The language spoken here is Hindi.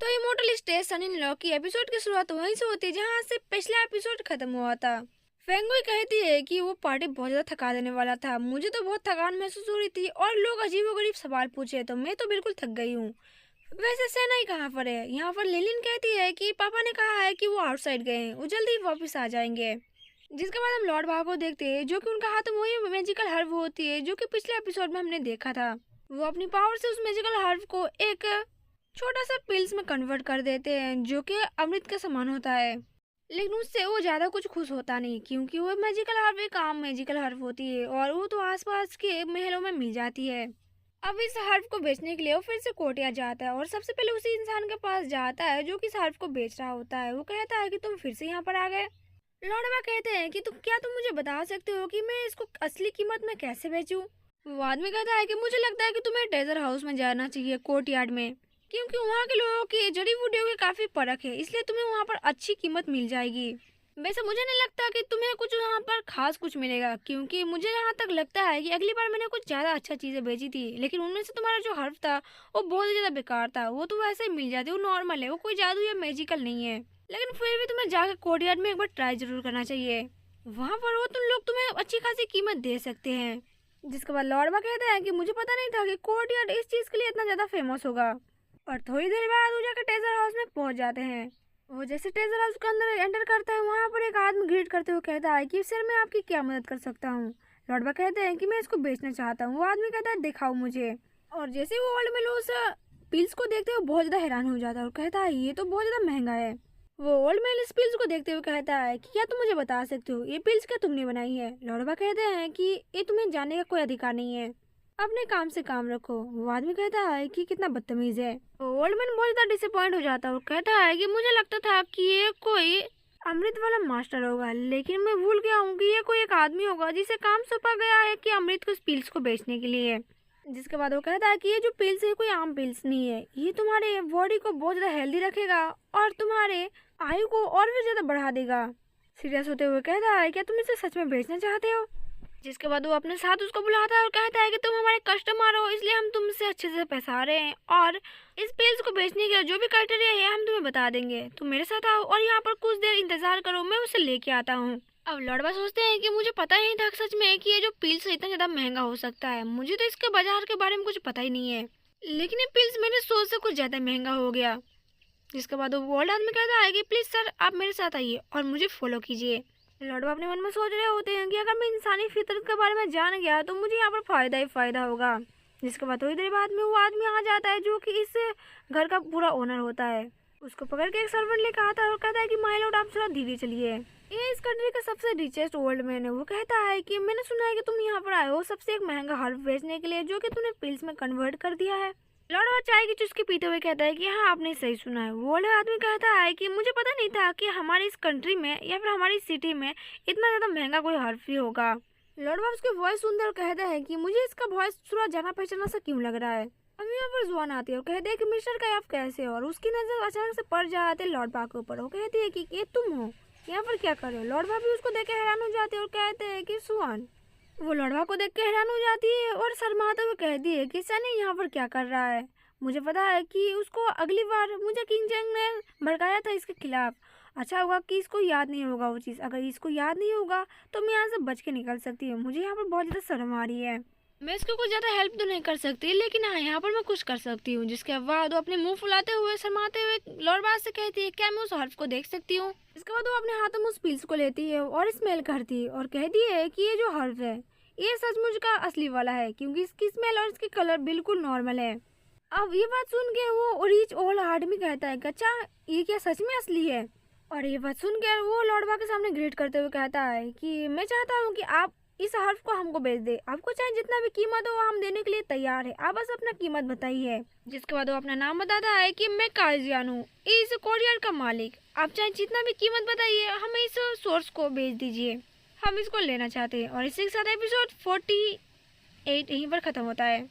तो immortal stage son in law की एपिसोड की शुरुआत वहीं से होती है जहां से पिछला एपिसोड खत्म हुआ था। फेंगुई कहती है कि वो पार्टी बहुत ज्यादा थका देने वाला था। मुझे तो बहुत थकान महसूस हो रही थी और लोग अजीबोगरीब सवाल पूछे तो मैं तो बिल्कुल थक गई हूँ। वैसे सेनाई कहाँ पर है? यहाँ पर लिलिन कहती है कि पापा ने कहा है कि वो आउटसाइड गए हैं, वो जल्दी वापस आ जाएंगे। जिसके बाद हम लॉर्ड भाग को देखते हैं जो कि उनका हाथ में वही मैजिकल हर्ब होती है जो कि पिछले एपिसोड में हमने देखा था। वो अपनी पावर से उस मैजिकल हर्ब को एक छोटा सा पिल्स में कन्वर्ट कर देते हैं जो कि अमृत के समान होता है। लेकिन उससे वो ज्यादा कुछ खुश होता नहीं क्योंकि वो मैजिकल हर्ब एक आम मैजिकल हर्ब होती है और वो तो आसपास के महलों में मिल जाती है। अब इस हर्ब को बेचने के लिए वो फिर से कोर्टिया जाता है और सबसे पहले उसी इंसान के पास जाता है जो कि इस हर्ब को बेच रहा होता है। वो कहता है कि तुम फिर से यहाँ पर आ गए। लॉर्डवा कहते हैं कि तुम मुझे बता सकते हो कि मैं इसको असली कीमत में कैसे बेचूं? वो आदमी कहता है कि मुझे लगता है कि तुम्हें ट्रेजर हाउस में जाना चाहिए, कोर्टयार्ड में, क्योंकि वहाँ के लोगों की जड़ी बूटियों की काफी परख है, इसलिए तुम्हें वहाँ पर अच्छी कीमत मिल जाएगी। वैसे मुझे नहीं लगता कि तुम्हें कुछ वहाँ पर खास कुछ मिलेगा, क्योंकि मुझे यहाँ तक लगता है कि अगली बार मैंने कुछ ज्यादा अच्छा चीजें बेची थी लेकिन उनमें से तुम्हारा जो हर्फ था वो बहुत ही ज्यादा बेकार था। वो तो वैसे ही मिल जाती, वो नॉर्मल है, वो कोई जादू या मैजिकल नहीं है, लेकिन फिर भी तुम्हें जाकर कोर्टयार्ड में एक बार ट्राई जरूर करना चाहिए। वहाँ पर वो तुम लोग तुम्हें अच्छी खासी कीमत दे सकते हैं। जिसके बाद लॉर्डवा कहते हैं कि मुझे पता नहीं था कि कोर्टयार्ड इस चीज के लिए इतना ज्यादा फेमस होगा। और थोड़ी देर बाद वो जाकर ट्रेजर हाउस में पहुंच जाते हैं। वो जैसे ट्रेजर हाउस के अंदर एंटर करता है वहाँ पर एक आदमी ग्रीट करते हुए कहता है कि सर मैं आपकी क्या मदद कर सकता हूँ? लॉर्डवा कहते हैं कि मैं इसको बेचना चाहता हूँ। वो आदमी कहता है दिखाओ मुझे। और जैसे वो ओल्ड मैन उस पिल्स को देखते हुए बहुत ज्यादा हैरान हो जाता है और कहता है ये तो बहुत ज्यादा महंगा है। वो ओल्ड मैन इस पिल्स को देखते हुए कहता है कि क्या तुम मुझे बता सकते हो ये पिल्स क्या तुमने बनाई है? लॉर्डवा कहते हैं कि ये तुम्हें जानने का कोई अधिकार नहीं है, अपने काम से काम रखो। वो आदमी कहता है कि कितना बदतमीज है। ओल्ड मैन बहुत ज्यादा डिसअपॉइंट हो जाता है और कहता है कि मुझे लगता था कि ये कोई अमृत वाला मास्टर होगा, लेकिन मैं भूल गया हूँ कि ये कोई एक आदमी होगा जिसे काम सौंपा गया है कि अमृत को पिल्स को बेचने के लिए। जिसके बाद वो कहता है कि ये जो पिल्स है कोई आम पिल्स नहीं है, ये तुम्हारे बॉडी को बहुत ज्यादा हेल्दी रखेगा और तुम्हारे आयु को और भी ज्यादा बढ़ा देगा। सीरियस होते हुए कहता है क्या तुम इसे सच में बेचना चाहते हो? जिसके बाद वो अपने साथ उसको बुलाता है और कहता है कि तुम हमारे कस्टमर हो इसलिए हम तुमसे अच्छे से पैसा आ रहे हैं और इस पिल्स को बेचने के लिए जो भी क्राइटेरिया है हम तुम्हें बता देंगे। तुम मेरे साथ आओ और यहाँ पर कुछ देर इंतजार करो, मैं उसे लेके आता हूँ। अब लड़वा सोचते हैं कि मुझे पता ही नहीं था सच में कि ये जो पिल्स इतना ज्यादा महंगा हो सकता है। मुझे तो इसके बाजार के बारे में कुछ पता ही नहीं है, लेकिन ये पिल्स मेरे सोच से कुछ ज्यादा महंगा हो गया। जिसके बाद वो ओल्ड आदमी कहता है कि प्लीज सर आप मेरे साथ आइए और मुझे फॉलो कीजिए। लॉर्डवा अपने मन में सोच रहे होते हैं कि अगर मैं इंसानी फितरत के बारे में जान गया तो मुझे यहाँ पर फायदा ही फायदा होगा। जिसके बाद थोड़ी देर बाद में वो आदमी आ जाता है जो कि इस घर का पूरा ओनर होता है। उसको पकड़ के एक सर्वेंट लेकर आता है और कहता है कि माय लॉर्ड आप थोड़ा धीरे चलिए, ये इस कंट्री का सबसे रिचेस्ट ओल्ड मैन है। वो कहता है कि मैंने सुना है कि तुम यहाँ पर आए हो सबसे एक महंगा हर्ब बेचने के लिए जो कि तुमने पिल्स में कन्वर्ट कर दिया है। लॉर्डवा चाय की चुस्की पीते हुए कहता है कि हाँ आपने सही सुना है। वो वाला आदमी कहता है कि मुझे पता नहीं था कि हमारी इस कंट्री में या फिर हमारी सिटी में इतना ज्यादा महंगा कोई हर्फ ही होगा। लॉर्डवा उसकी वॉइस सुनकर कहता है कि मुझे इसका वॉइस थोड़ा जाना पहचाना सा क्यों लग रहा है। अब यहाँ पर जुआन आती है और कहते हैं कि मिस्टर का आप कैसे हो? और उसकी नजर अचानक से पड़ जाते है लॉर्डवा के ऊपर। वो कहती है कि ये तुम हो, यहाँ पर क्या कर रहे हो? लॉर्डवा भी उसको देख के हैरान हो जाते हैं और कहते हैं कि सुआन। वो लॉर्डवा को देख के हैरान हो जाती है और शर्माते हुए कहती है कि सनी यहाँ पर क्या कर रहा है? मुझे पता है कि उसको अगली बार मुझे किंग चैंग ने भड़काया था इसके खिलाफ। अच्छा होगा कि इसको याद नहीं होगा वो चीज़। अगर इसको याद नहीं होगा तो मैं यहाँ से बच के निकल सकती हूँ। मुझे यहाँ पर बहुत ज़्यादा शर्म आ रही है। मैं इसको कुछ ज़्यादा हेल्प तो नहीं कर सकती, लेकिन हाँ यहाँ पर मैं कुछ कर सकती हूँ। जिसके बाद वो अपने मुंह फुलाते हुए शर्माते हुए लॉर्डवा से कहती है क्या मैं उस हर्फ को देख सकती हूँ? इसके बाद वो अपने हाथों में उस पिल्स को लेती है और स्मेल करती है और कहती है कि ये जो हर्फ है ये सचमुच का असली वाला है, क्योंकि इसकी स्मेल और इसकी कलर बिल्कुल नॉर्मल है। अब ये बात सुन के वो रिच ओल्ड आदमी कहता है कि अच्छा ये क्या सच में असली है? और ये बात सुन के वो लॉर्डवा के सामने ग्रीट करते हुए कहता है कि मैं चाहता हूँ कि आप इस हर्फ को हमको बेच दे। आपको चाहे जितना भी कीमत हो हम देने के लिए तैयार है, आप बस अपना कीमत बताइए। जिसके बाद वो अपना नाम बताता है कि मैं काजियान हूँ, इस कोरियर का मालिक। आप चाहे जितना भी कीमत बताइए हमें इस सोर्स को बेच दीजिए, हम इसको लेना चाहते हैं। और इसी के साथ एपिसोड 48 यहीं पर खत्म होता है।